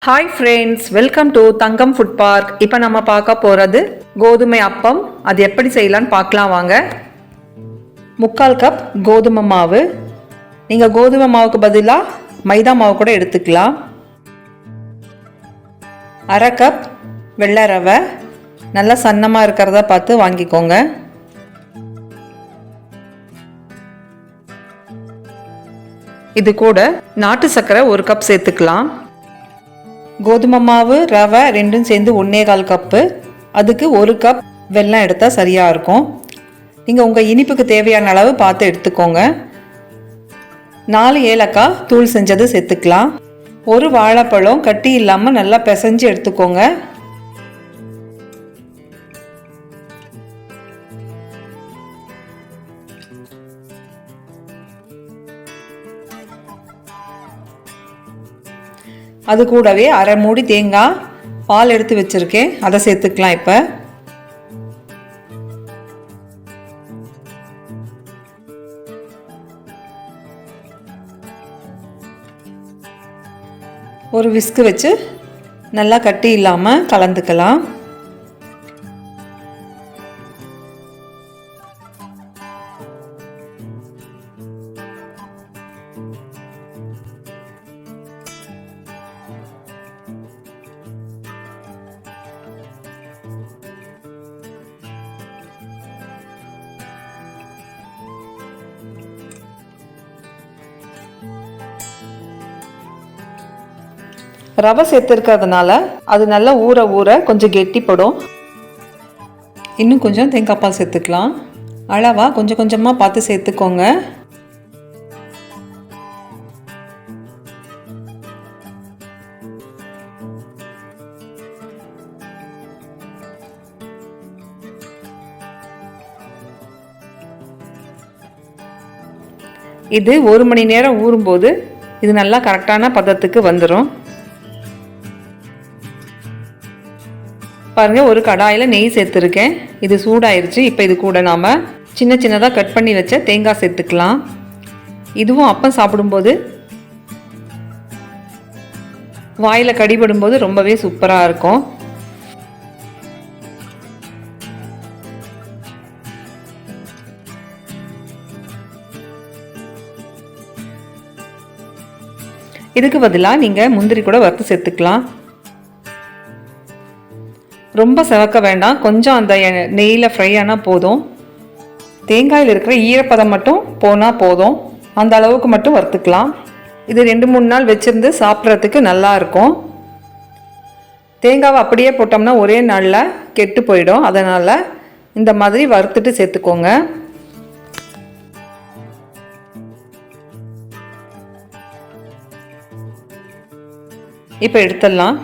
Hi friends, welcome to Thangam food park. இப்போ நம்ம பார்க்க போகிறது கோதுமை அப்பம். அது எப்படி செய்யலான்னு பார்க்கலாம் வாங்க. 3/4 கப் கோதுமை மாவு. நீங்கள் கோதுமை மாவுக்கு பதிலாக மைதா மாவு கூட எடுத்துக்கலாம். 1/2 கப் வெள்ளை ரவை, நல்லா சன்னமாக இருக்கிறத பார்த்து வாங்கிக்கோங்க. இது கூட நாட்டு சர்க்கரை 1 கப் சேர்த்துக்கலாம். கோதுமை மாவு ரவை ரெண்டும் சேர்ந்து 1/4 கப்பு, அதுக்கு 1 கப் வெல்லம் எடுத்தால் சரியாக இருக்கும். நீங்கள் உங்கள் இனிப்புக்கு தேவையான அளவு பார்த்து எடுத்துக்கோங்க. 4 ஏலக்காய் தூள் செஞ்சது சேர்த்துக்கலாம். 1 வாழைப்பழம் கட்டி இல்லாமல் நல்லா பிசைஞ்சு எடுத்துக்கோங்க. அது கூடவே 1/2 மூடி தேங்காய் பால் எடுத்து வச்சுருக்கேன், அதை சேர்த்துக்கலாம். இப்போ ஒரு விஸ்கு வச்சு நல்லா கட்டி இல்லாமல் கலந்துக்கலாம். ரவை சேர்த்துருக்கிறதுனால அது நல்லா ஊற ஊற கொஞ்சம் கெட்டிப்படும். இன்னும் கொஞ்சம் தேங்காய் பால் சேர்த்துக்கலாம். அளவாக கொஞ்சம் கொஞ்சமாக பார்த்து சேர்த்துக்கோங்க. இது 1 மணி நேரம் ஊறும்போது இது நல்லா கரெக்டான பதத்துக்கு வந்துடும். பாருங்கள், ஒரு கடாயில் நெய் சேர்த்துருக்கேன். இது சூடாயிருச்சு. இப்போ இது கூட நாம் சின்ன சின்னதாக கட் பண்ணி வச்ச தேங்காய் சேர்த்துக்கலாம். இதுவும் அப்பம் சாப்பிடும்போது வாயில் கடிபடும்போது ரொம்பவே சூப்பராக இருக்கும். இதுக்கு பதிலாக நீங்கள் முந்திரி கூட வறுத்து சேர்த்துக்கலாம். ரொம்ப செவக்க வேண்டாம், கொஞ்சம் அந்த நெய்யில் ஃப்ரை ஆனால் போதும். தேங்காயில் இருக்கிற ஈரப்பதம் மட்டும் போனால் போதும். அந்த அளவுக்கு மட்டும் வறுத்துக்கலாம். இது 2-3 நாள் வச்சுருந்து சாப்பிட்றதுக்கு நல்லா இருக்கும். தேங்காவை அப்படியே போட்டோம்னா ஒரே நாளில் கெட்டு போயிடும். அதனால் இந்த மாதிரி வறுத்துட்டு சேர்த்துக்கோங்க. இப்போ எடுத்துடலாம்.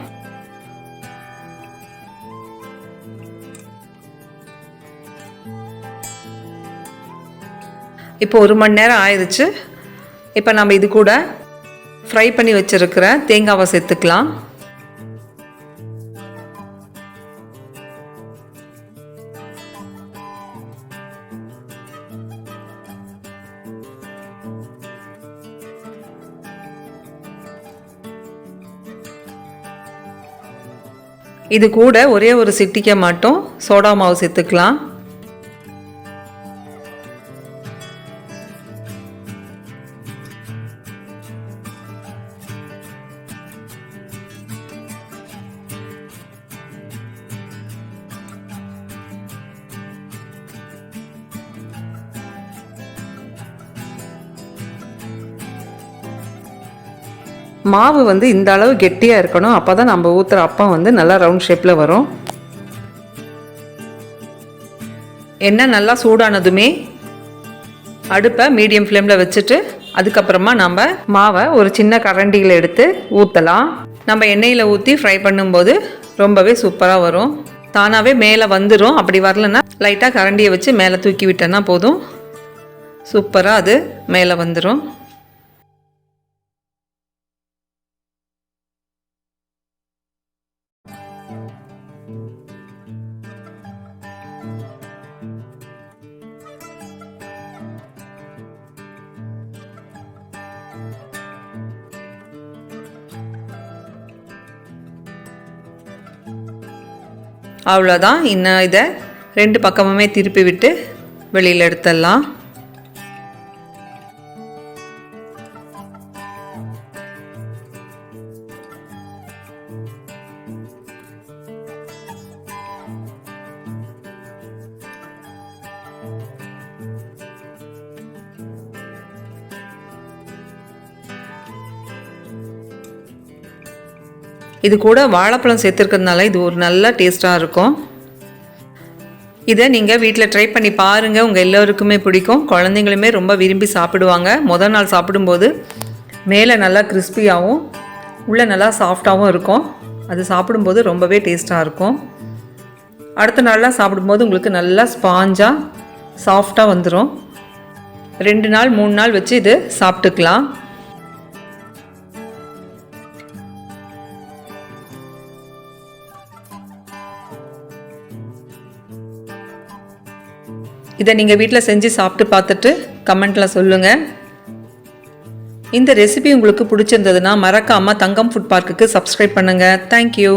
இப்போ 1 மணி நேரம் ஆயிடுச்சு. இப்போ நம்ம இது கூட ஃப்ரை பண்ணி வச்சுருக்கிற தேங்காவை சேர்த்துக்கலாம். இது கூட ஒரே ஒரு சிட்டிக்கை மட்டும் சோடா மாவு சேர்த்துக்கலாம். மாவு இந்த அளவு கெட்டியாக இருக்கணும். அப்போ தான் நம்ம ஊற்றுற அப்பம் நல்லா ரவுண்ட் ஷேப்பில் வரும். எண்ணெய் நல்லா சூடானதுமே அடுப்பை மீடியம் ஃப்ளேமில் வச்சுட்டு அதுக்கப்புறமா நம்ம மாவை ஒரு சின்ன கரண்டியில் எடுத்து ஊற்றலாம். நம்ம எண்ணெயில் ஊற்றி ஃப்ரை பண்ணும்போது ரொம்பவே சூப்பராக வரும். தானாகவே மேலே வந்துடும். அப்படி வரலன்னா லைட்டாக கரண்டியை வச்சு மேலே தூக்கி விட்டோன்னா போதும், சூப்பராக அது மேலே வந்துடும். அவ்வளோதான். இன்னும் இதை 2 பக்கமுமே திருப்பி விட்டு வெளியில் எடுத்துடலாம். இது கூட வாழைப்பழம் சேர்த்துருக்கிறதுனால இது ஒரு நல்ல டேஸ்ட்டாக இருக்கும். இதை நீங்கள் வீட்டில் ட்ரை பண்ணி பாருங்கள். உங்கள் எல்லோருக்குமே பிடிக்கும். குழந்தைங்களுமே ரொம்ப விரும்பி சாப்பிடுவாங்க. முதல் நாள் சாப்பிடும்போது மேலே நல்லா கிறிஸ்பியாகவும் உள்ளே நல்லா சாஃப்டாகவும் இருக்கும். அது சாப்பிடும்போது ரொம்பவே டேஸ்ட்டாக இருக்கும். அடுத்த நாள்லாம் சாப்பிடும்போது உங்களுக்கு நல்லா ஸ்பாஞ்சாக சாஃப்டாக வந்துடும். 2 நாள் 3 நாள் வச்சு இது சாப்பிட்டுக்கலாம். இதை நீங்கள் வீட்டில் செஞ்சு சாப்பிட்டு பார்த்துட்டு கமெண்ட்டில் சொல்லுங்கள். இந்த ரெசிபி உங்களுக்கு பிடிச்சிருந்ததுன்னா மறக்காமல் தங்கம் ஃபுட் பார்க்குக்கு சப்ஸ்கிரைப் பண்ணுங்கள். தேங்க்யூ.